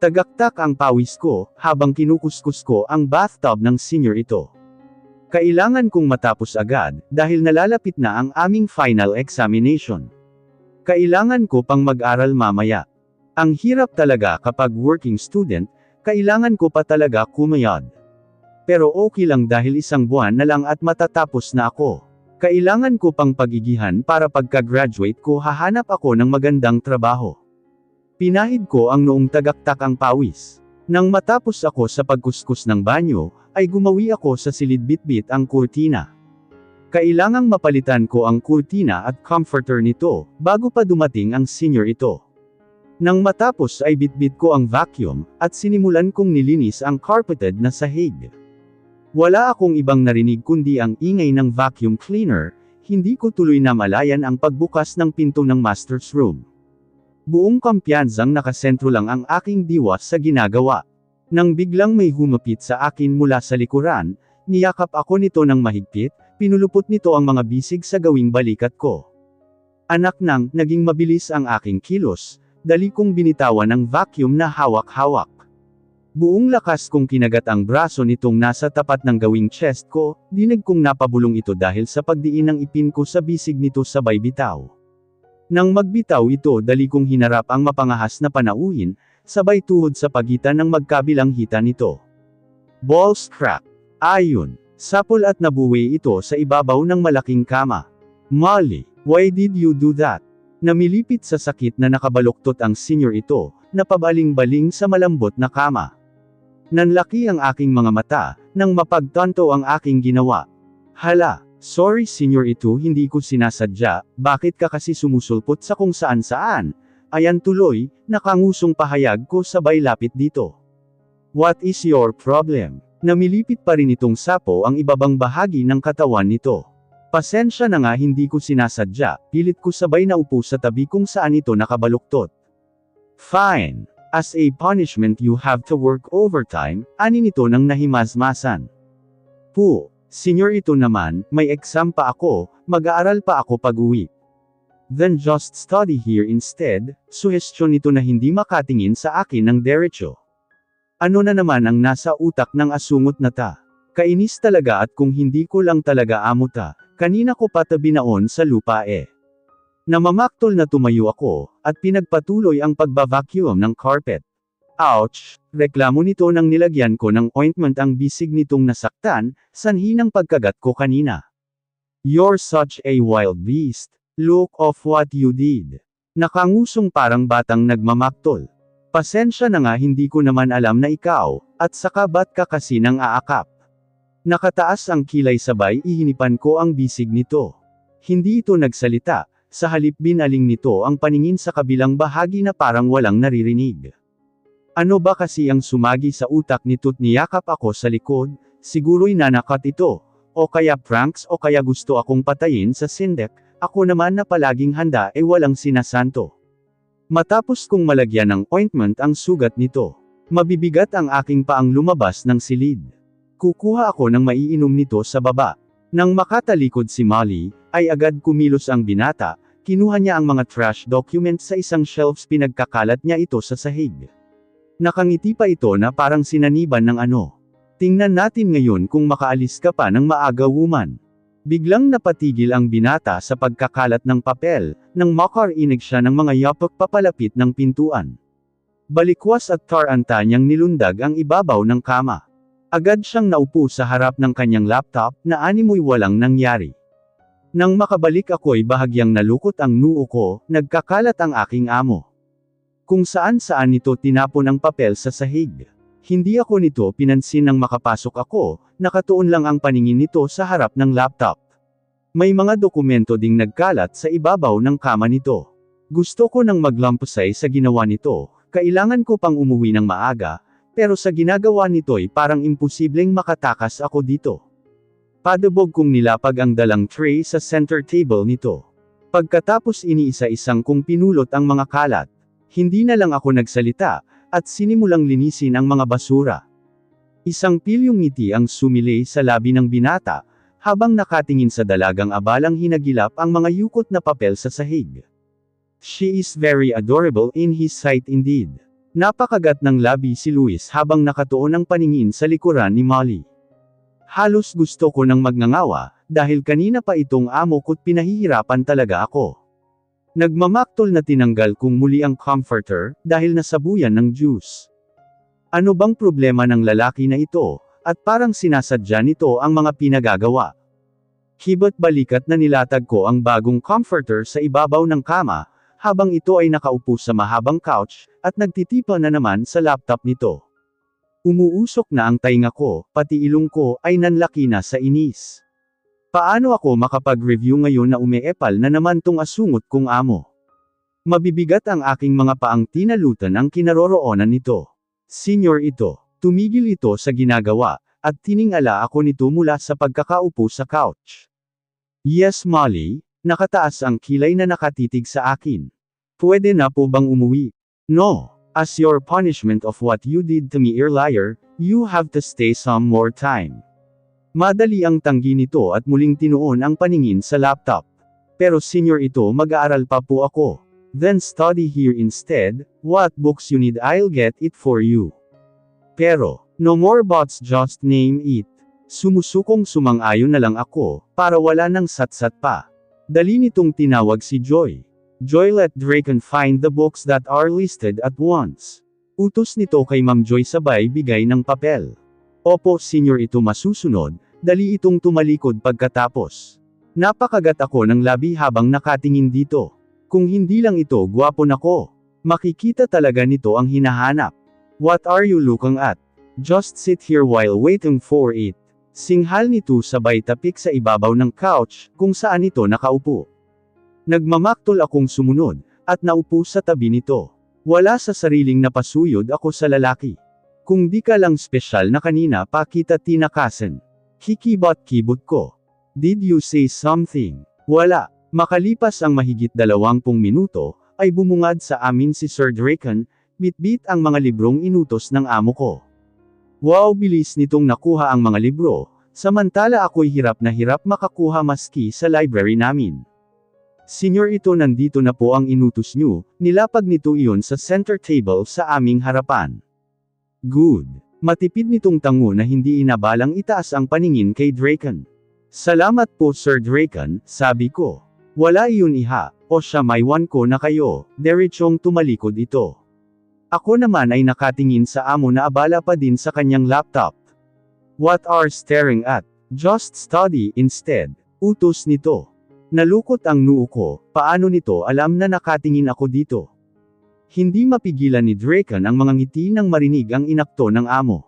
Tagaktak ang pawis ko, habang kinukuskus ko ang bathtub ng senior ito. Kailangan kong matapos agad, dahil nalalapit na ang aming final examination. Kailangan ko pang mag-aral mamaya. Ang hirap talaga kapag working student, kailangan ko pa talaga kumayod. Pero okay lang dahil isang buwan na lang at matatapos na ako. Kailangan ko pang pagigihan para pagka-graduate ko hahanap ako ng magandang trabaho. Pinahid ko ang noong tagaktak ang pawis. Nang matapos ako sa pagkuskus ng banyo, ay gumawi ako sa silid bitbit ang kurtina. Kailangang mapalitan ko ang kurtina at comforter nito, bago pa dumating ang senior ito. Nang matapos ay bitbit ko ang vacuum, at sinimulan kong nilinis ang carpeted na sahig. Wala akong ibang narinig kundi ang ingay ng vacuum cleaner, hindi ko tuloy na malayan ang pagbukas ng pinto ng master's room. Buong kampiyansang nakasentro lang ang aking diwa sa ginagawa. Nang biglang may humapit sa akin mula sa likuran, niyakap ako nito ng mahigpit, pinulupot nito ang mga bisig sa gawing balikat ko. Anak nang, naging mabilis ang aking kilos, dali kong binitawan ang vacuum na hawak-hawak. Buong lakas kong kinagat ang braso nitong nasa tapat ng gawing chest ko, dinig kong napabulong ito dahil sa pagdiin ng ipin ko sa bisig nito sabay bitaw. Nang magbitaw ito dali kong hinarap ang mapangahas na panauhin, sabay tuhod sa pagitan ng magkabilang hita nito. Balls crack. Ayun. Sapol at nabuwi ito sa ibabaw ng malaking kama. Molly, why did you do that? Namilipit sa sakit na nakabaluktot ang senior ito, napabaling-baling sa malambot na kama. Nanlaki ang aking mga mata, nang mapagtanto ang aking ginawa. Hala, sorry senior ito hindi ko sinasadya, bakit ka kasi sumusulpot sa kung saan-saan? Ayan tuloy, nakangusong pahayag ko sabay lapit dito. What is your problem? Namilipit pa rin itong sapo ang ibabang bahagi ng katawan nito. Pasensya na nga hindi ko sinasadya, pilit ko sabay na upo sa tabi kung saan ito nakabaluktot. Fine. As a punishment you have to work overtime, ani nito nang nahimasmasan. Senior ito naman, may exam pa ako, mag-aaral pa ako pag-uwi. Then just study here instead, suhestyon nito na hindi makatingin sa akin ng derecho. Ano na naman ang nasa utak ng asungot na ta? Kainis talaga at kung hindi ko lang talaga amuta, kanina ko pa binaon sa lupa eh. Namamaktol na tumayo ako, at pinagpatuloy ang pagba-vacuum ng carpet. Ouch! Reklamo nito nang nilagyan ko ng ointment ang bisig nitong nasaktan, sanhi ng pagkagat ko kanina. You're such a wild beast. Look of what you did. Nakangusong parang batang nagmamaktol. Pasensya na nga hindi ko naman alam na ikaw, at saka ba't ka kasi nang aakap. Nakataas ang kilay sabay ihinipan ko ang bisig nito. Hindi ito nagsalita. Sa halip binaling nito ang paningin sa kabilang bahagi na parang walang naririnig. Ano ba kasi ang sumagi sa utak nito't niyakap ako sa likod, siguro'y nanakot ito, o kaya pranks o kaya gusto akong patayin sa sindek, ako naman na palaging handa walang sinasanto. Matapos kong malagyan ng ointment ang sugat nito, mabibigat ang aking paang lumabas ng silid. Kukuha ako ng maiinom nito sa baba. Nang makatalikod si Molly, ay agad kumilos ang binata, kinuha niya ang mga trash documents sa isang shelves pinagkakalat niya ito sa sahig. Nakangiti pa ito na parang sinaniban ng ano. Tingnan natin ngayon kung makaalis ka pa ng maaga woman. Biglang napatigil ang binata sa pagkakalat ng papel, nang makarinig siya ng mga yapak papalapit ng pintuan. Balikwas at taranta niyang nilundag ang ibabaw ng kama. Agad siyang naupo sa harap ng kanyang laptop, na animoy walang nangyari. Nang makabalik ako'y bahagyang nalukot ang noo ko, nagkakalat ang aking amo. Kung saan-saan nito tinapon ang papel sa sahig. Hindi ako nito pinansin nang makapasok ako, nakatuon lang ang paningin nito sa harap ng laptop. May mga dokumento ding nagkalat sa ibabaw ng kama nito. Gusto ko nang maglampasay sa ginawa nito, kailangan ko pang umuwi ng maaga, pero sa ginagawa nito'y parang imposibleng makatakas ako dito. Padabog kong nilapag ang dalang tray sa center table nito. Pagkatapos iniisa-isang kong pinulot ang mga kalat, hindi na lang ako nagsalita, at sinimulang linisin ang mga basura. Isang pilyong ngiti ang sumilay sa labi ng binata, habang nakatingin sa dalagang abalang hinagilap ang mga yukot na papel sa sahig. She is very adorable in his sight indeed. Napakagat ng labi si Luis habang nakatuon ang paningin sa likuran ni Molly. Halos gusto ko nang magngangawa, dahil kanina pa itong amo ko't pinahihirapan talaga ako. Nagmamaktol na tinanggal kong muli ang comforter, dahil nasabuyan ng juice. Ano bang problema ng lalaki na ito, at parang sinasadya nito ang mga pinagagawa. Hibot balikat na nilatag ko ang bagong comforter sa ibabaw ng kama, habang ito ay nakaupo sa mahabang couch, at nagtitipa na naman sa laptop nito. Umuusok na ang tainga ko, pati ilong ko ay nanlaki na sa inis. Paano ako makapag-review ngayon na umeepal na naman tong asungot kong amo? Mabibigat ang aking mga paang tinalutan ang kinaroroonan nito. Senior ito, tumigil ito sa ginagawa, at tiningala ako nito mula sa pagkakaupo sa couch. Yes Molly, nakataas ang kilay na nakatitig sa akin. Pwede na po bang umuwi? No. As your punishment of what you did to me earlier, you have to stay some more time. Madali ang tanggi nito at muling tinuon ang paningin sa laptop. Pero senior ito, mag-aaral pa po ako. Then study here instead. What books you need I'll get it for you. Pero, no more buts, just name it. Sumusukong sumang-ayon na lang ako, para wala nang satsat pa. Dali nitong tinawag si Joy. Joy, let Draken find the books that are listed at once. Utos nito kay Ma'am Joy sabay bigay ng papel. Opo senior ito masusunod, dali itong tumalikod pagkatapos. Napakagat ako ng labi habang nakatingin dito. Kung hindi lang ito gwapo nako, makikita talaga nito ang hinahanap. What are you looking at? Just sit here while waiting for it. Singhal nito sabay tapik sa ibabaw ng couch, kung saan ito nakaupo. Nagmamaktol akong sumunod, at naupo sa tabi nito. Wala sa sariling napasuyod ako sa lalaki. Kung di ka lang spesyal na kanina pa kita tinakasan. Hikibot-kibot ko. Did you say something? Wala. Makalipas ang mahigit 20 minuto, ay bumungad sa amin si Sir Draken, bitbit ang mga librong inutos ng amo ko. Wow, bilis nitong nakuha ang mga libro, samantala ako'y hirap na hirap makakuha maski sa library namin. Senior ito, nandito na po ang inutos nyo, nilapag nito iyon sa center table sa aming harapan. Good. Matipid nitong tango na hindi inabalang itaas ang paningin kay Draken. Salamat po Sir Draken, sabi ko. Wala iyon iha, o siya maywan ko na kayo, derechong tumalikod ito. Ako naman ay nakatingin sa amo na abala pa din sa kanyang laptop. What are staring at? Just study instead. Utos nito. Nalukot ang noo ko, paano nito alam na nakatingin ako dito? Hindi mapigilan ni Draken ang mga ngiti nang marinig ang inakto ng amo.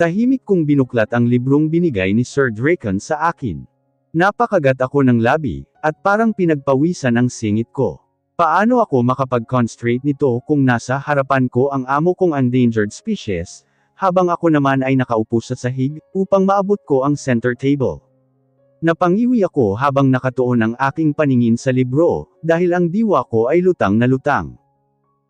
Tahimik kong binuklat ang librong binigay ni Sir Draken sa akin. Napakagat ako ng labi, at parang pinagpawisan ang singit ko. Paano ako makapag-concentrate nito kung nasa harapan ko ang amo kong endangered species, habang ako naman ay nakaupo sa sahig, upang maabot ko ang center table. Napangiwi ako habang nakatuon ang aking paningin sa libro, dahil ang diwa ko ay lutang na lutang.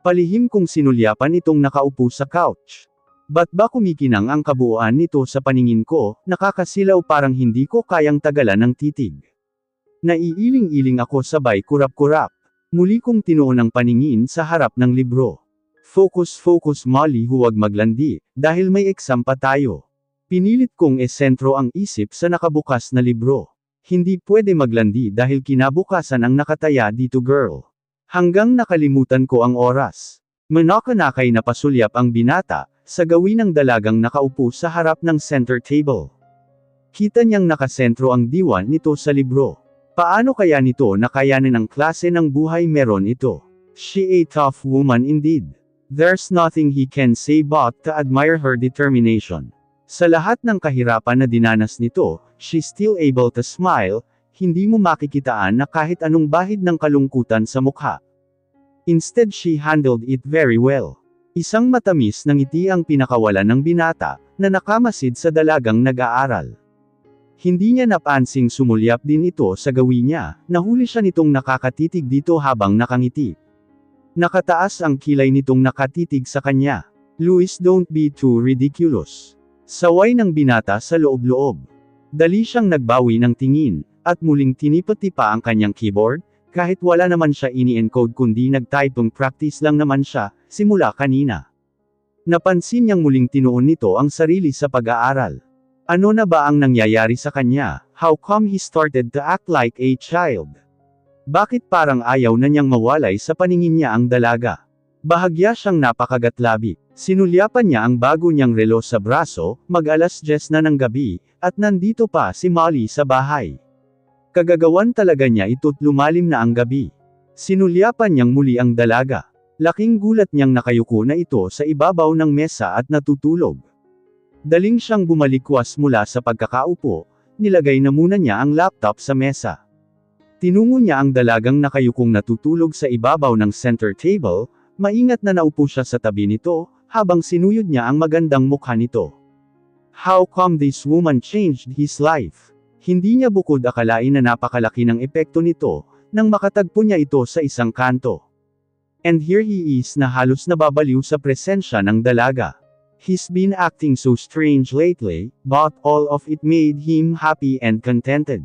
Palihim kong sinulyapan itong nakaupo sa couch. Ba't ba kumikinang ang kabuuan nito sa paningin ko, nakakasilaw parang hindi ko kayang tagalan ng titig. Naiiling-iling ako sabay kurap-kurap. Muli kong tinuon ang paningin sa harap ng libro. Focus Molly, huwag maglandi, dahil may exam pa tayo. Pinilit kong esentro ang isip sa nakabukas na libro. Hindi pwede maglandi dahil kinabukasan ang nakataya dito girl. Hanggang nakalimutan ko ang oras. Manakanakay na pasulyap ang binata, sa gawin ng dalagang nakaupo sa harap ng center table. Kita niyang nakasentro ang diwa nito sa libro. Paano kaya nito nakayanin ang klase ng buhay meron ito? She a tough woman indeed. There's nothing he can say but to admire her determination. Sa lahat ng kahirapan na dinanas nito, she's still able to smile, hindi mo makikitaan na kahit anong bahid ng kalungkutan sa mukha. Instead she handled it very well. Isang matamis na ngiti ang pinakawalan ng binata, na nakamasid sa dalagang nag-aaral. Hindi niya napansing sumulyap din ito sa gawin niya, nahuli siya nitong nakakatitig dito habang nakangiti. Nakataas ang kilay nitong nakatitig sa kanya. Luis, don't be too ridiculous. Saway ng binata sa loob-loob. Dali siyang nagbawi ng tingin, at muling tinipati pa ang kanyang keyboard, kahit wala naman siya ini-encode kundi nag-typing practice lang naman siya, simula kanina. Napansin niyang muling tinuon nito ang sarili sa pag-aaral. Ano na ba ang nangyayari sa kanya? How come he started to act like a child? Bakit parang ayaw na niyang mawalay sa paningin niya ang dalaga? Bahagya siyang napakagatlabi. Sinulyapan niya ang bago niyang relo sa braso, mag-10 na ng gabi, at nandito pa si Molly sa bahay. Kagagawan talaga niya ito't lumalim na ang gabi. Sinulyapan niyang muli ang dalaga. Laking gulat niyang nakayuko na ito sa ibabaw ng mesa at natutulog. Daling siyang bumalikwas mula sa pagkakaupo, nilagay na muna niya ang laptop sa mesa. Tinungo niya ang dalagang nakayukong natutulog sa ibabaw ng center table, maingat na naupo siya sa tabi nito, habang sinuyod niya ang magandang mukha nito. How come this woman changed his life? Hindi niya bukod akalain na napakalaki ng epekto nito, nang makatagpo niya ito sa isang kanto. And here he is na halos nababaliw sa presensya ng dalaga. He's been acting so strange lately, but all of it made him happy and contented.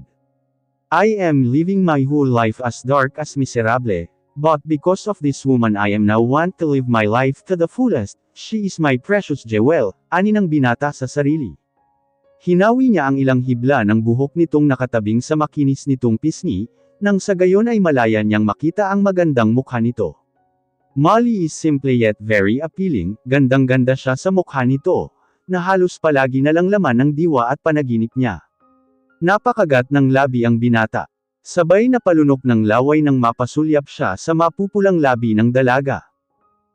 I am living my whole life as dark as miserable, but because of this woman I am now want to live my life to the fullest. She is my precious jewel, ani ng binata sa sarili. Hinawi niya ang ilang hibla ng buhok nitong nakatabing sa makinis nitong pisngi, nang sa gayon ay malaya niyang makita ang magandang mukha nito. Molly is simple yet very appealing, gandang-ganda siya sa mukha nito, na halos palagi na lang laman ng diwa at panaginip niya. Napakagat ng labi ang binata. Sabay na palunok ng laway nang mapasulyap siya sa mapupulang labi ng dalaga.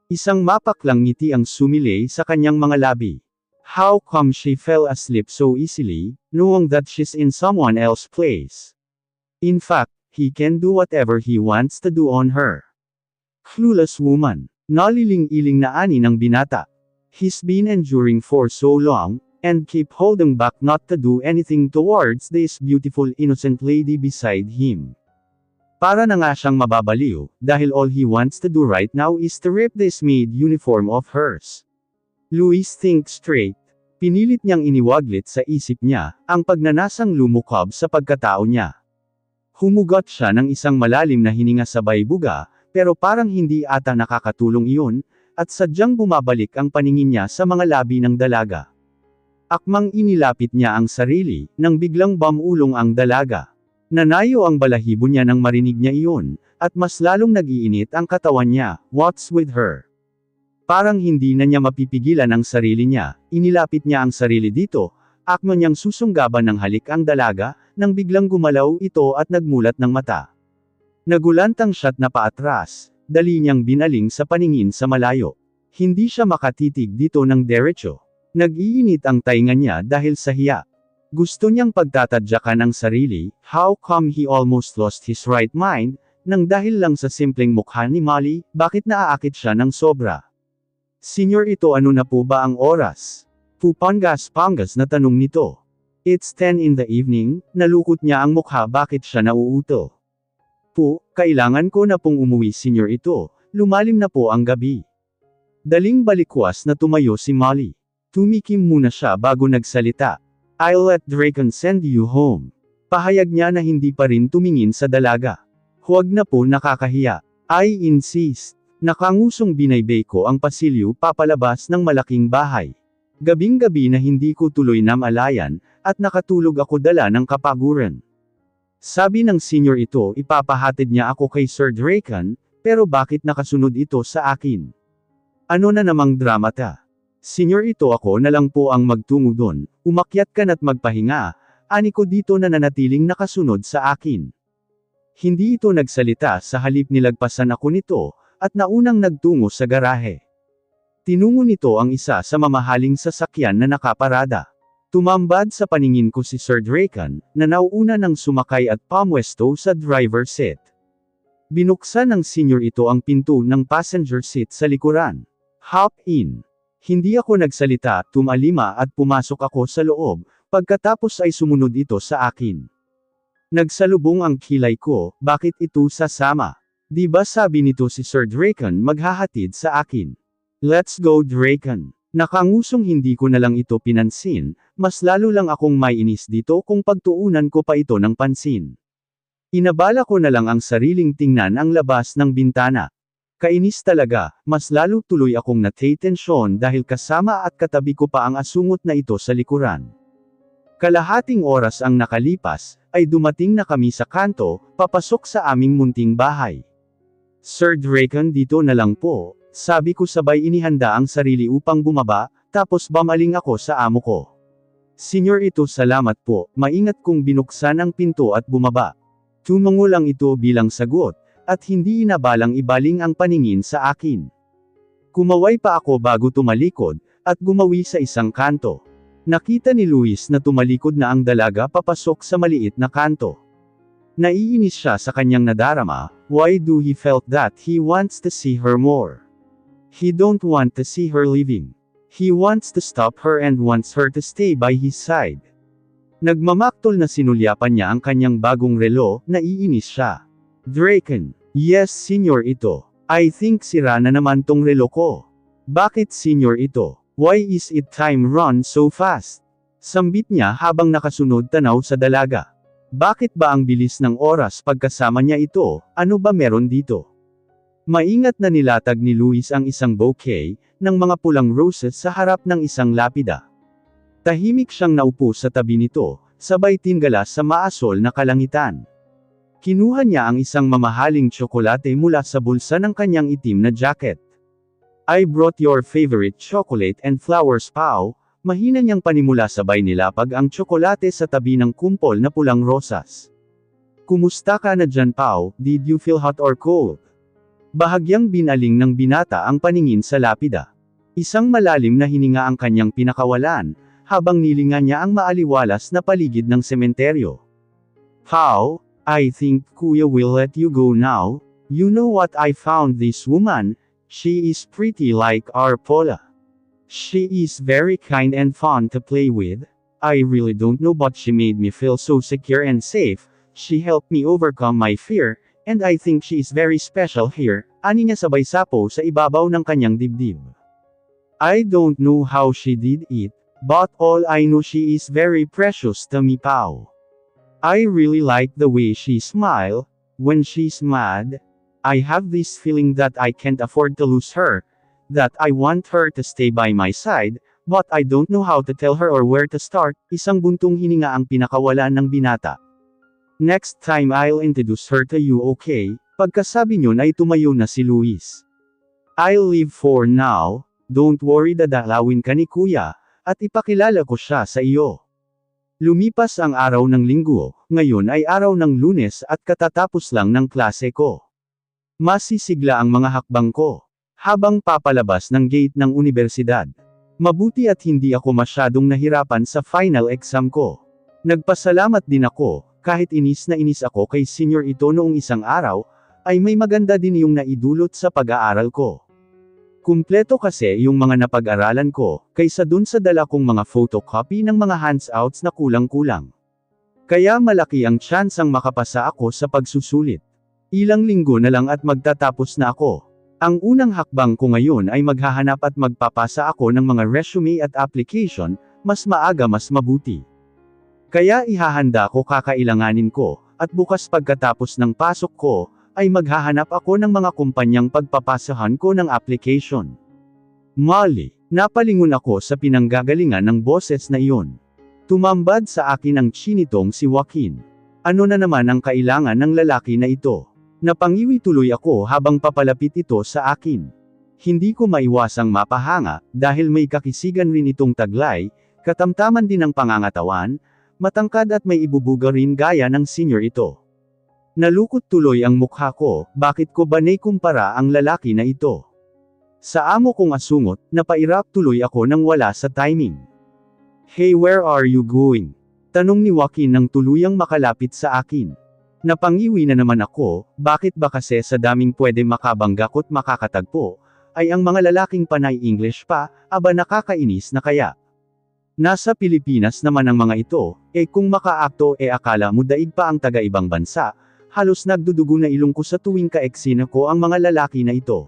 Isang mapaklang ngiti ang sumilay sa kanyang mga labi. How come she fell asleep so easily, knowing that she's in someone else's place? In fact, he can do whatever he wants to do on her. Clueless woman. Naliling-iling na ani ng binata. He's been enduring for so long, and keep holding back not to do anything towards this beautiful innocent lady beside him. Para na nga siyang mababaliw, dahil all he wants to do right now is to rip this maid uniform of hers. Louis think straight. Pinilit niyang iniwaglit sa isip niya, ang pagnanasang lumukob sa pagkatao niya. Humugot siya ng isang malalim na hininga sabay buga, pero parang hindi ata nakakatulong iyon, at sadyang bumabalik ang paningin niya sa mga labi ng dalaga. Akmang inilapit niya ang sarili, nang biglang bamulong ang dalaga. Nanayo ang balahibo niya nang marinig niya iyon, at mas lalong nag-iinit ang katawan niya. What's with her? Parang hindi na niya mapipigilan ang sarili niya, inilapit niya ang sarili dito, akma niyang susunggaban ng halik ang dalaga, nang biglang gumalaw ito at nagmulat ng mata. Nagulantang siya't napaatras, dali niyang binaling sa paningin sa malayo. Hindi siya makatitig dito ng derecho. Nag-iinit ang tainga niya dahil sa hiya. Gusto niyang pagtatadyakan ang sarili, how come he almost lost his right mind, nang dahil lang sa simpleng mukha ni Molly, bakit naaakit siya ng sobra? Senyor ito ano na po ba ang oras? Pupangas-pangas na tanong nito. It's 10 in the evening, nalukot niya ang mukha bakit siya nauuto. Kailangan ko na pong umuwi senyor ito, lumalim na po ang gabi. Daling balikwas na tumayo si Molly. Tumikim muna siya bago nagsalita. I'll let Draken send you home. Pahayag niya na hindi pa rin tumingin sa dalaga. Huwag na po nakakahiya. I insist. Nakangusong binaybay ko ang pasilyo papalabas ng malaking bahay. Gabing-gabi na hindi ko tuloy namalayan, at nakatulog ako dala ng kapaguran. Sabi ng senior ito ipapahatid niya ako kay Sir Draken, pero bakit nakasunod ito sa akin? Ano na namang dramata? Senior ito ako na lang po ang magtungo doon, umakyat ka na't magpahinga, ani ko dito na nanatiling nakasunod sa akin. Hindi ito nagsalita sa halip nilagpasan ako nito, at naunang nagtungo sa garahe. Tinungo nito ang isa sa mamahaling sasakyan na nakaparada. Tumambad sa paningin ko si Sir Draken, na nauuna ng sumakay at pamwesto sa driver's seat. Binuksan ng senior ito ang pinto ng passenger seat sa likuran. Hop in. Hindi ako nagsalita, tumalima at pumasok ako sa loob, pagkatapos ay sumunod ito sa akin. Nagsalubong ang kilay ko, bakit ito sasama? Di ba sabi nito si Sir Draken maghahatid sa akin? Let's go Draken. Nakangusong hindi ko na lang ito pinansin, mas lalo lang akong maiinis dito kung pagtuunan ko pa ito ng pansin. Inabala ko na lang ang sariling tingnan ang labas ng bintana. Kainis talaga, mas lalo tuloy akong natetensyon dahil kasama at katabi ko pa ang asungot na ito sa likuran. Kalahating oras ang nakalipas, ay dumating na kami sa kanto, papasok sa aming munting bahay. Sir Draken, dito na lang po, sabi ko sabay inihanda ang sarili upang bumaba, tapos bamaling ako sa amo ko. Senyor, ito salamat po, maingat kong binuksan ang pinto at bumaba. Tumango lang ito bilang sagot, at hindi inabalang ibaling ang paningin sa akin. Kumaway pa ako bago tumalikod, at gumawi sa isang kanto. Nakita ni Luis na tumalikod na ang dalaga papasok sa maliit na kanto. Naiinis siya sa kanyang nadarama, why do he felt that he wants to see her more? He don't want to see her leaving. He wants to stop her and wants her to stay by his side. Nagmamaktol na sinulyapan niya ang kanyang bagong relo, naiinis siya. Draken, yes senyor ito. I think sira na naman tong relo ko. Bakit senyor ito? Why is it time run so fast? Sambit niya habang nakasunod tanaw sa dalaga. Bakit ba ang bilis ng oras pagkasama niya ito, ano ba meron dito? Maingat na nilatag ni Luis ang isang bouquet, ng mga pulang roses sa harap ng isang lapida. Tahimik siyang naupo sa tabi nito, sabay tingala sa maasol na kalangitan. Kinuha niya ang isang mamahaling tsokolate mula sa bulsa ng kanyang itim na jacket. I brought your favorite chocolate and flowers, Pao. Mahina niyang panimula sabay nilapag ang tsokolate sa tabi ng kumpol na pulang rosas. Kumusta ka na dyan, Pao? Did you feel hot or cold? Bahagyang binaling ng binata ang paningin sa lapida. Isang malalim na hininga ang kanyang pinakawalan, habang nilingan niya ang maaliwalas na paligid ng sementeryo. Pao, I think Kuya will let you go now. You know what I found this woman? She is pretty like our Paula. She is very kind and fun to play with. I really don't know but she made me feel so secure and safe. She helped me overcome my fear, and I think she is very special here, ani niya sabay sapo sa ibabaw ng kanyang dibdib. I don't know how she did it, but all I know she is very precious to me, Pao. I really like the way she smile. When she's mad, I have this feeling that I can't afford to lose her, that I want her to stay by my side, but I don't know how to tell her or where to start. Isang buntong hininga ang pinakawalan ng binata. Next time I'll introduce her to you, okay? Pagkasabi niyon ay tumayo na si Luis. I'll leave for now, don't worry, dadalawin ka ni Kuya, at ipakilala ko siya sa iyo. Lumipas ang araw ng linggo, ngayon ay araw ng Lunes at katatapos lang ng klase ko. Masisigla ang mga hakbang ko, habang papalabas ng gate ng universidad. Mabuti at hindi ako masyadong nahirapan sa final exam ko. Nagpasalamat din ako, kahit inis na inis ako kay senyor ito noong isang araw, ay may maganda din yung naidulot sa pag-aaral ko. Kumpleto kasi yung mga napag-aralan ko, kaysa dun sa dala kong mga photocopy ng mga handouts na kulang-kulang. Kaya malaki ang tsansang makapasa ako sa pagsusulit. Ilang linggo na lang at magtatapos na ako. Ang unang hakbang ko ngayon ay maghahanap at magpapasa ako ng mga resume at application, mas maaga mas mabuti. Kaya ihahanda ko kakailanganin ko, at bukas pagkatapos ng pasok ko, ay maghahanap ako ng mga kumpanyang pagpapasahan ko ng application. Molly, napalingon ako sa pinanggagalingan ng boses na iyon. Tumambad sa akin ang chinitong si Joaquin. Ano na naman ang kailangan ng lalaki na ito? Napangiwi tuloy ako habang papalapit ito sa akin. Hindi ko maiwasang mapahanga, dahil may kakisigan rin itong taglay, katamtaman din ang pangangatawan, matangkad at may ibubuga rin gaya ng senior ito. Nalukot tuloy ang mukha ko, bakit ko ba naikumpara ang lalaki na ito? Sa amo kong asungot, napairap tuloy ako nang wala sa timing. Hey, where are you going? Tanong ni Joaquin nang tuluyang makalapit sa akin. Napangiwi na naman ako, bakit ba kasi sa daming pwede makabanggakot makakatagpo, ay ang mga lalaking panay English pa, aba nakakainis na kaya. Nasa Pilipinas naman ang mga ito, kung makaakto akala mo daig pa ang taga-ibang bansa, halos nagdudugo na ilong ko sa tuwing kaeksina ko ang mga lalaki na ito.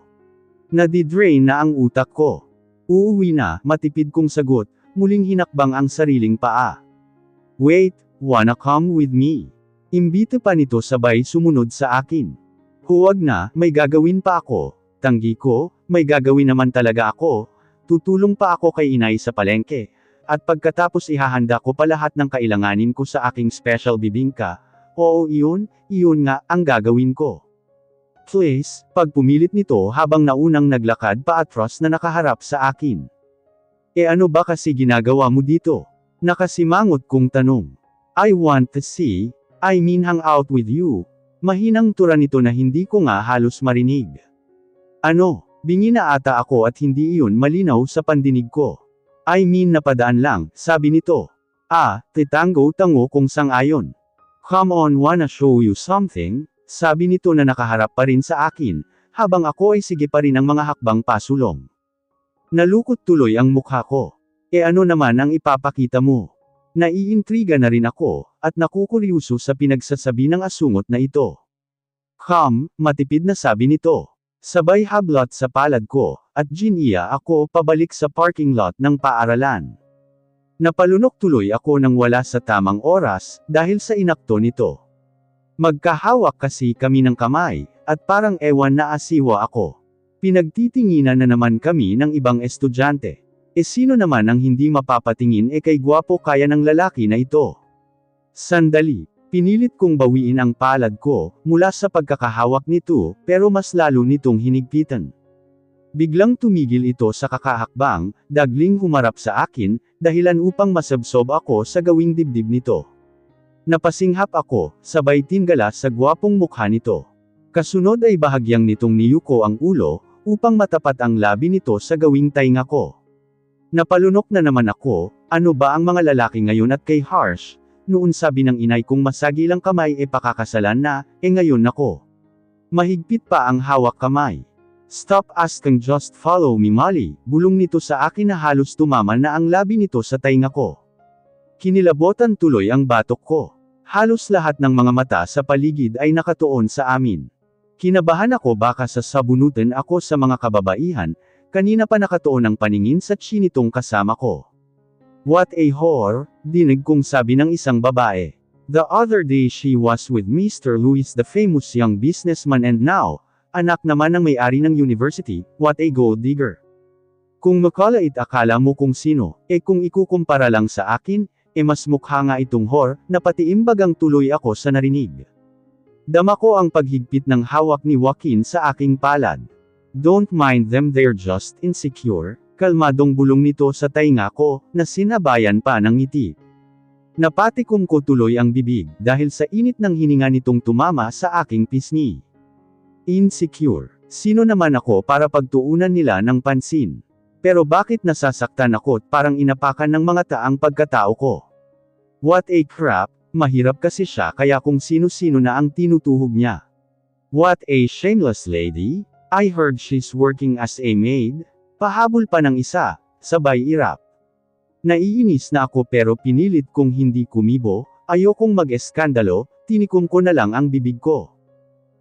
Nadidrain na ang utak ko. Uuwi na, matipid kong sagot, muling hinakbang ang sariling paa. Wait, wanna come with me? Imbita pa nito sabay sumunod sa akin. Huwag na, may gagawin pa ako. Tanggi ko, may gagawin naman talaga ako. Tutulong pa ako kay inay sa palengke. At pagkatapos ihahanda ko pa lahat ng kailanganin ko sa aking special bibingka. Oo, iyon nga ang gagawin ko. Please, pagpumilit nito habang naunang naglakad paatras na nakaharap sa akin. Ano ba kasi ginagawa mo dito? Nakasimangot kong tanong. I want to see, hang out with you. Mahinang tura nito na hindi ko nga halos marinig. Ano, bingi na ata ako at hindi iyon malinaw sa pandinig ko. Napadaan lang, sabi nito. Titango-tango kung sang-ayon. Come on, wanna show you something? Sabi nito na nakaharap pa rin sa akin, habang ako ay sige pa rin ang mga hakbang pasulong. Nalukot tuloy ang mukha ko. Ano naman ang ipapakita mo? Naiintriga na rin ako, at nakukuryuso sa pinagsasabi ng asungot na ito. Come, matipid na sabi nito. Sabay hablot sa palad ko, at giniya ako pabalik sa parking lot ng paaralan. Napalunok tuloy ako nang wala sa tamang oras, dahil sa inakto nito. Magkahawak kasi kami ng kamay, at parang ewan na asiwa ako. Pinagtitinginan na naman kami ng ibang estudyante. Sino naman ang hindi mapapatingin kay gwapo kaya ng lalaki na ito? Sandali, pinilit kong bawiin ang palad ko, mula sa pagkakahawak nito, pero mas lalo nitong hinigpitan. Biglang tumigil ito sa kakahakbang, dagling humarap sa akin, dahilan upang masabsob ako sa gawing dibdib nito. Napasinghap ako, sabay tingala sa gwapong mukha nito. Kasunod ay bahagyang nitong niyuko ang ulo, upang matapat ang labi nito sa gawing tainga ko. Napalunok na naman ako, ano ba ang mga lalaki ngayon at kay harsh, noon sabi ng inay kong masagilang kamay pakakasalan na, ngayon ako. Mahigpit pa ang hawak kamay. Stop asking, just follow me Molly, bulong nito sa akin na halos tumama na ang labi nito sa tainga ko. Kinilabotan tuloy ang batok ko. Halos lahat ng mga mata sa paligid ay nakatuon sa amin. Kinabahan ako baka sasabunutin ako sa mga kababaihan, kanina pa nakatuon ang paningin sa chinitong kasama ko. What a whore, dinig kong sabi ng isang babae. The other day she was with Mr. Louis, the famous young businessman, and now, anak naman ng may-ari ng university, what a gold digger. Kung makalait akala mo kung sino, kung ikukumpara lang sa akin, mas mukha nga itong whore, na pati imbagang tuloy ako sa narinig. Dama ko ang paghigpit ng hawak ni Joaquin sa aking palad. Don't mind them, they're just insecure, kalmadong bulong nito sa tainga ko, na sinabayan pa ng ngiti. Napatikom ko tuloy ang bibig, dahil sa init ng hininga nitong tumama sa aking pisngi. Insecure. Sino naman ako para pagtuunan nila ng pansin? Pero bakit nasasaktan ako at parang inapakan ng mga taang pagkatao ko? What a crap, mahirap kasi siya kaya kung sino-sino na ang tinutuhog niya. What a shameless lady, I heard she's working as a maid. Pahabol pa ng isa, sabay irap. Naiinis na ako pero pinilit kong hindi kumibo, ayokong mag-eskandalo, tinikom ko na lang ang bibig ko.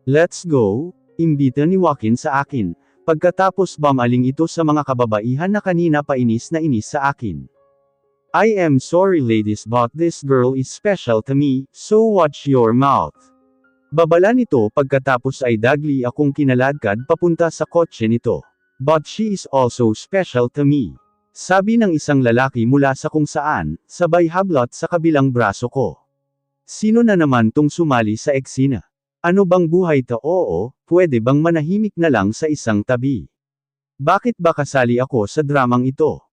Let's go, imbita ni Joaquin sa akin, pagkatapos bumaling ito sa mga kababaihan na kanina pa inis na inis sa akin. I am sorry ladies but this girl is special to me, so watch your mouth. Babala nito pagkatapos ay dagli akong kinaladkad papunta sa kotse nito. But she is also special to me. Sabi ng isang lalaki mula sa kung saan, sabay hablot sa kabilang braso ko. Sino na naman tong sumali sa eksena? Ano bang buhay to? Oo, pwede bang manahimik na lang sa isang tabi? Bakit ba kasali ako sa dramang ito?